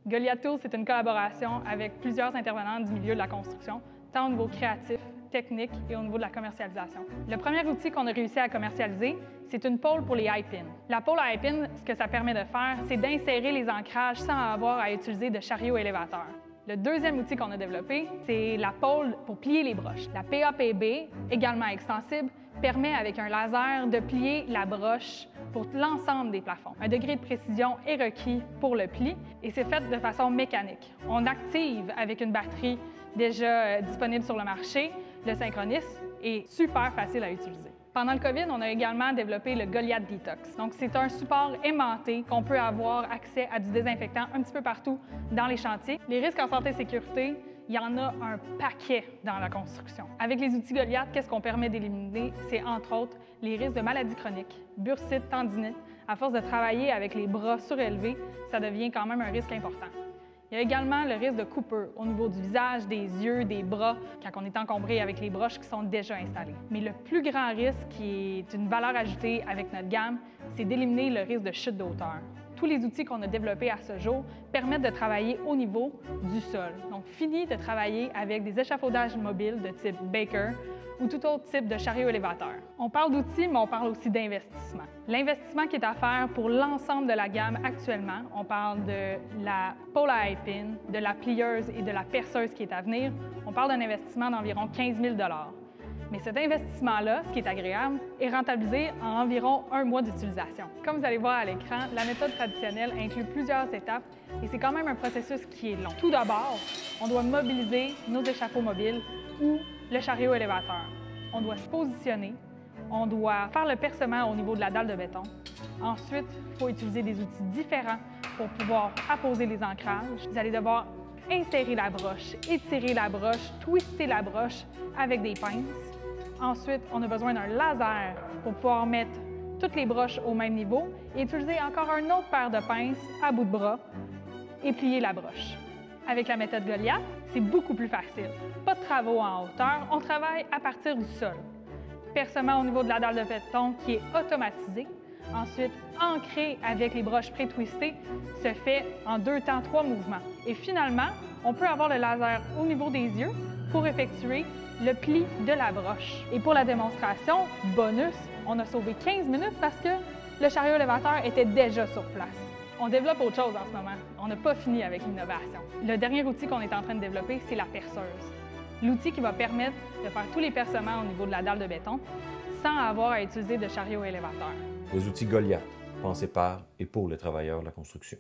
Goliath Tools, c'est une collaboration avec plusieurs intervenants du milieu de la construction, tant au niveau créatif, technique et au niveau de la commercialisation. Le premier outil qu'on a réussi à commercialiser, c'est une pôle pour les high-pins. La pôle à high-pin, ce que ça permet de faire, c'est d'insérer les ancrages sans avoir à utiliser de chariot élévateur. Le deuxième outil qu'on a développé, c'est la pôle pour plier les broches. La PAPB, également extensible, permet avec un laser de plier la broche pour l'ensemble des plafonds. Un degré de précision est requis pour le pli et c'est fait de façon mécanique. On active avec une batterie déjà disponible sur le marché. Le synchronisme est super facile à utiliser. Pendant le COVID, on a également développé le Goliath Detox. Donc, c'est un support aimanté qu'on peut avoir accès à du désinfectant un petit peu partout dans les chantiers. Les risques en santé et sécurité, il y en a un paquet dans la construction. Avec les outils Goliath, qu'est-ce qu'on permet d'éliminer? C'est entre autres les risques de maladies chroniques, bursite, tendinite. À force de travailler avec les bras surélevés, ça devient quand même un risque important. Il y a également le risque de coupure au niveau du visage, des yeux, des bras, quand on est encombré avec les broches qui sont déjà installées. Mais le plus grand risque, qui est une valeur ajoutée avec notre gamme, c'est d'éliminer le risque de chute de hauteur. Tous les outils qu'on a développés à ce jour permettent de travailler au niveau du sol. Donc, fini de travailler avec des échafaudages mobiles de type Baker ou tout autre type de chariot élévateur. On parle d'outils, mais on parle aussi d'investissement. L'investissement qui est à faire pour l'ensemble de la gamme actuellement, on parle de la pôle à high-pin, de la plieuse et de la perceuse qui est à venir, on parle d'un investissement d'environ 15 000 $. Mais cet investissement-là, ce qui est agréable, est rentabilisé en environ 1 mois d'utilisation. Comme vous allez voir à l'écran, la méthode traditionnelle inclut plusieurs étapes et c'est quand même un processus qui est long. Tout d'abord, on doit mobiliser nos échafauds mobiles ou le chariot élévateur. On doit se positionner, on doit faire le percement au niveau de la dalle de béton. Ensuite, il faut utiliser des outils différents pour pouvoir apposer les ancrages. Vous allez devoir insérer la broche, étirer la broche, twister la broche avec des pinces. Ensuite, on a besoin d'un laser pour pouvoir mettre toutes les broches au même niveau et utiliser encore une autre paire de pinces à bout de bras et plier la broche. Avec la méthode Goliath, c'est beaucoup plus facile. Pas de travaux en hauteur, on travaille à partir du sol. Percement au niveau de la dalle de béton qui est automatisé. Ensuite, ancré avec les broches pré-twistées, se fait en 2 temps 3 mouvements. Et finalement, on peut avoir le laser au niveau des yeux pour effectuer le pli de la broche. Et pour la démonstration, bonus, on a sauvé 15 minutes parce que le chariot élévateur était déjà sur place. On développe autre chose en ce moment. On n'a pas fini avec l'innovation. Le dernier outil qu'on est en train de développer, c'est la perceuse. L'outil qui va permettre de faire tous les percements au niveau de la dalle de béton sans avoir à utiliser de chariot élévateur. Les outils Goliath, pensés par et pour les travailleurs de la construction.